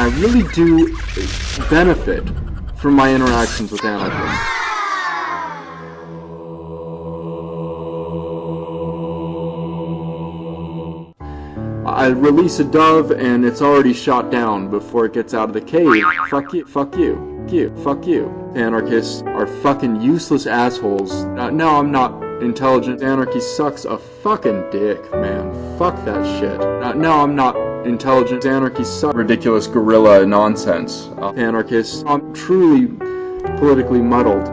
I really do benefit from my interactions with anarchists. I release a dove and it's already shot down before it gets out of the cave. Fuck you, fuck you, fuck you. Anarchists are fucking useless assholes. No, I'm not intelligent. Anarchy sucks a fucking dick, man. Fuck that shit. No, I'm not intelligent. Anarchy sucks. Ridiculous guerrilla nonsense. Anarchists, I'm truly politically muddled.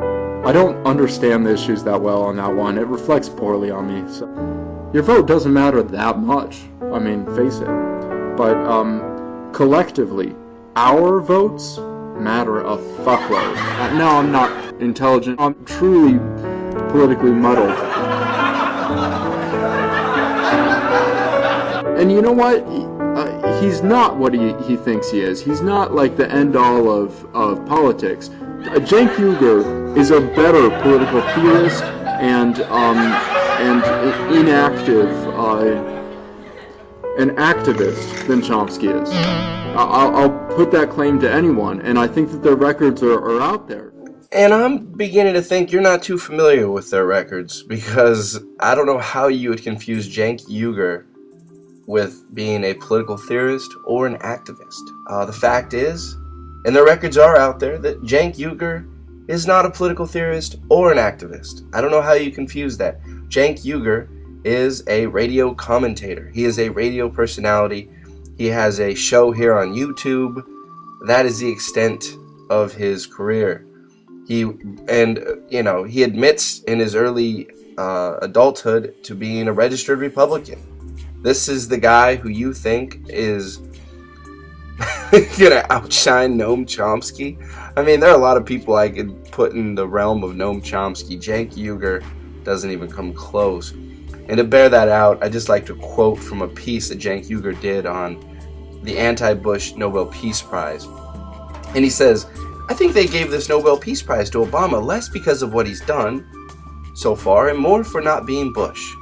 I don't understand the issues that well on that one. It reflects poorly on me. So. Your vote doesn't matter that much. I mean, face it. But, collectively, our votes matter a fuckload. No, I'm not intelligent. I'm truly politically muddled. And you know what? He's not what he thinks he is. He's not like the end-all of politics. Cenk Uygur is a better political theorist and inactive, an activist than Chomsky is. I'll put that claim to anyone, and I think that their records are out there. And I'm beginning to think you're not too familiar with their records, because I don't know how you would confuse Cenk Uygur with being a political theorist or an activist. The fact is, and their records are out there, that Cenk Uygur is not a political theorist or an activist. I don't know how you confuse that. Cenk Uygur is a radio commentator. He is a radio personality. He has a show here on YouTube. That is the extent of his career. He admits in his early adulthood to being a registered Republican. This is the guy who you think is gonna outshine Noam Chomsky. I mean, there are a lot of people I could put in the realm of Noam Chomsky. Cenk Uygur doesn't even come close. And to bear that out, I just like to quote from a piece that Cenk Uygur did on the anti-Bush Nobel Peace Prize. And he says, I think they gave this Nobel Peace Prize to Obama less because of what he's done so far and more for not being Bush.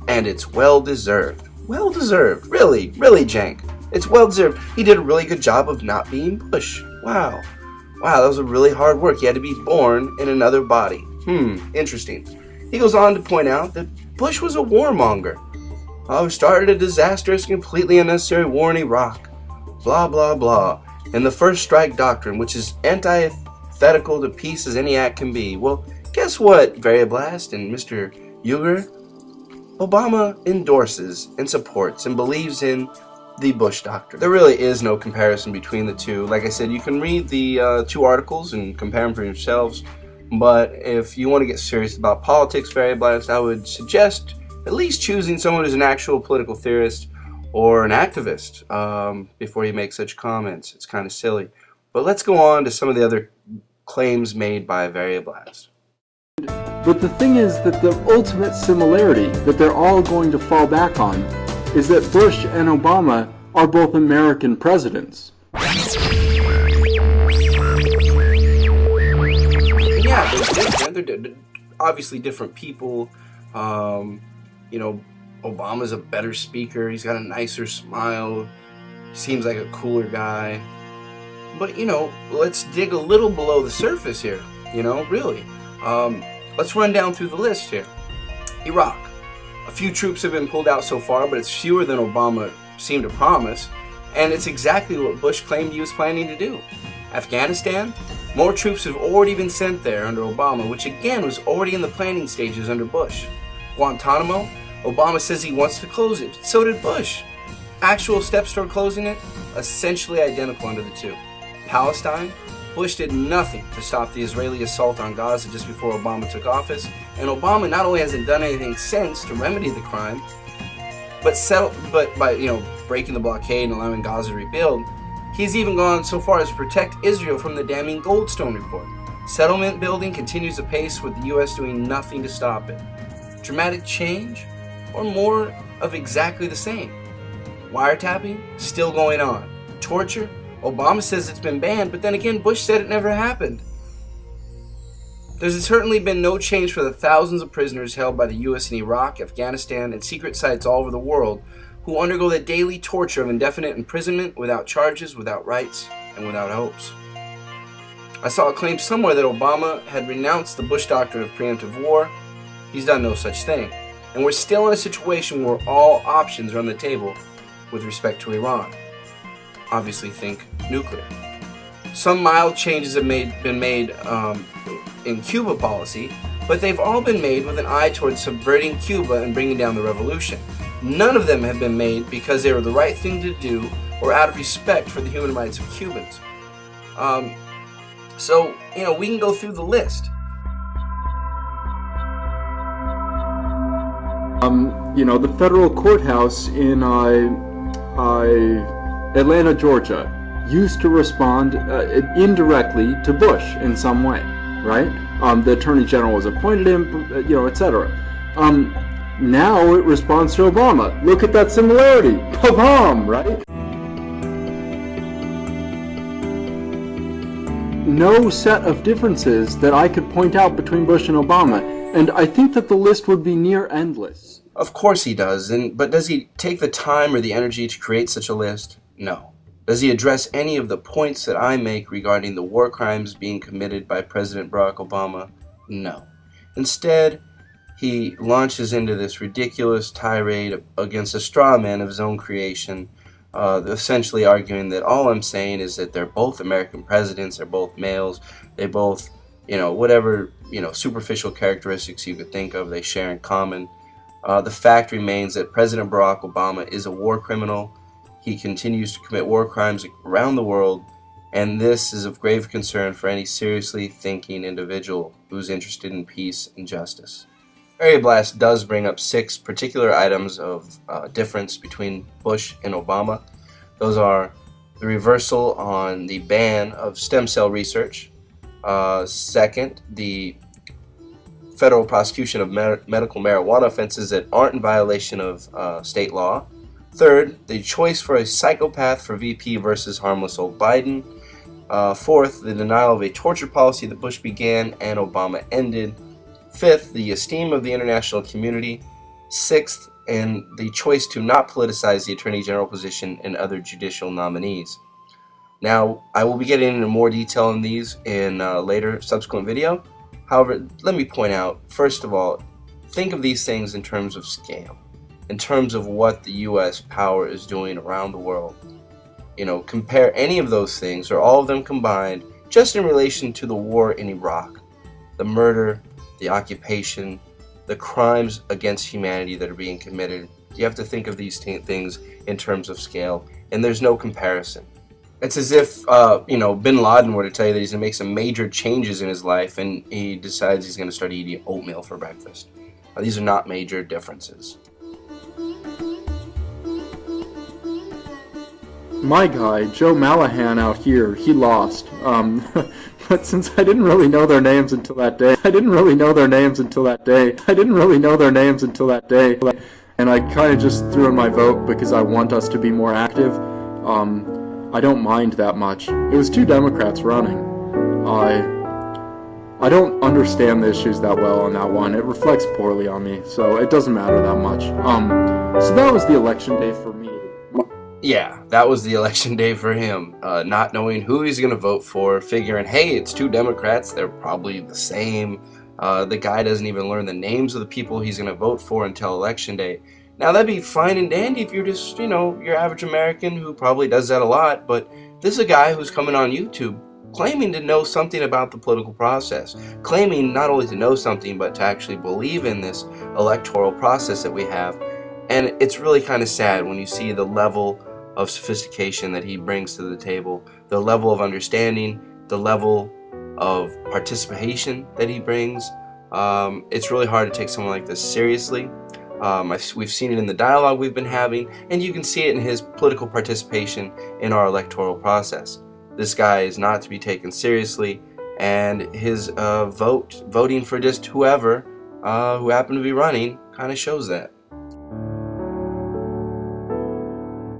And it's well-deserved. Well-deserved. Really, Cenk. It's well-deserved. He did a really good job of not being Bush. Wow, that was a really hard work. He had to be born in another body. Interesting. He goes on to point out that Bush was a warmonger. Started a disastrous, completely unnecessary war in Iraq. Blah, blah, blah. And the first strike doctrine, which is antithetical to peace as any act can be. Well, guess what, Variablast and Mr. Uygur? Obama endorses and supports and believes in the Bush doctrine. There really is no comparison between the two. Like I said, you can read the two articles and compare them for yourselves. But if you want to get serious about politics, Variablast, I would suggest at least choosing someone who's an actual political theorist or an activist before you make such comments. It's kind of silly. But let's go on to some of the other claims made by Variablast. But the thing is that the ultimate similarity that they're all going to fall back on is that Bush and Obama are both American presidents. Yeah, they're different. They're obviously different people. Obama's a better speaker. He's got a nicer smile. Seems like a cooler guy. But, let's dig a little below the surface here. Really. Let's run down through the list here. Iraq. A few troops have been pulled out so far, but it's fewer than Obama seemed to promise. And it's exactly what Bush claimed he was planning to do. Afghanistan. More troops have already been sent there under Obama, which again was already in the planning stages under Bush. Guantanamo. Obama says he wants to close it. So did Bush. Actual steps toward closing it, essentially identical under the two. Palestine. Bush did nothing to stop the Israeli assault on Gaza just before Obama took office, and Obama not only hasn't done anything since to remedy the crime, but by breaking the blockade and allowing Gaza to rebuild, he's even gone so far as to protect Israel from the damning Goldstone report. Settlement building continues apace with the U.S. doing nothing to stop it. Dramatic change, or more of exactly the same? Wiretapping, still going on. Torture, Obama says it's been banned, but then again, Bush said it never happened. There's certainly been no change for the thousands of prisoners held by the U.S. in Iraq, Afghanistan, and secret sites all over the world who undergo the daily torture of indefinite imprisonment without charges, without rights, and without hopes. I saw a claim somewhere that Obama had renounced the Bush doctrine of preemptive war. He's done no such thing. And we're still in a situation where all options are on the table with respect to Iran. Obviously, think nuclear. Some mild changes have been made in Cuba policy, but they've all been made with an eye towards subverting Cuba and bringing down the revolution. None of them have been made because they were the right thing to do or out of respect for the human rights of Cubans. So, we can go through the list. The federal courthouse in Atlanta, Georgia, used to respond indirectly to Bush in some way, right? The Attorney General was appointed him, etc. Now it responds to Obama. Look at that similarity. Pam, right? No set of differences that I could point out between Bush and Obama, and I think that the list would be near endless. Of course he does, but does he take the time or the energy to create such a list? No. Does he address any of the points that I make regarding the war crimes being committed by President Barack Obama? No. Instead, he launches into this ridiculous tirade against a straw man of his own creation, essentially arguing that all I'm saying is that they're both American presidents, they're both males, they both, whatever, superficial characteristics you could think of, they share in common. The fact remains that President Barack Obama is a war criminal. He continues to commit war crimes around the world, and this is of grave concern for any seriously thinking individual who's interested in peace and justice. Variablast does bring up 6 particular items of difference between Bush and Obama. Those are the reversal on the ban of stem cell research. Second, the federal prosecution of medical marijuana offenses that aren't in violation of state law. Third, the choice for a psychopath for VP versus harmless old Biden. Fourth, the denial of a torture policy that Bush began and Obama ended. Fifth, the esteem of the international community. Sixth, and the choice to not politicize the Attorney General position and other judicial nominees. Now, I will be getting into more detail on these in a later subsequent video. However, let me point out, first of all, think of these things in terms of scale, in terms of what the U.S. power is doing around the world. Compare any of those things, or all of them combined, just in relation to the war in Iraq, the murder, the occupation, the crimes against humanity that are being committed. You have to think of these things in terms of scale, and there's no comparison. It's as if, Bin Laden were to tell you that he's going to make some major changes in his life, and he decides he's going to start eating oatmeal for breakfast. These are not major differences. My guy, Joe Mallahan out here, he lost. But since I didn't really know their names until that day, and I kind of just threw in my vote because I want us to be more active, I don't mind that much. It was 2 Democrats running. I don't understand the issues that well on that one. It reflects poorly on me, so it doesn't matter that much. So that was the election day for me. Yeah, that was the election day for him. Not knowing who he's going to vote for, figuring, hey, it's 2 Democrats, they're probably the same. The guy doesn't even learn the names of the people he's going to vote for until election day. Now, that'd be fine and dandy if you're just, your average American who probably does that a lot, but this is a guy who's coming on YouTube claiming to know something about the political process, claiming not only to know something, but to actually believe in this electoral process that we have. And it's really kind of sad when you see the level of sophistication that he brings to the table, the level of understanding, the level of participation that he brings. It's really hard to take someone like this seriously. We've seen it in the dialogue we've been having, and you can see it in his political participation in our electoral process. This guy is not to be taken seriously, and his voting for just whoever who happened to be running kind of shows that.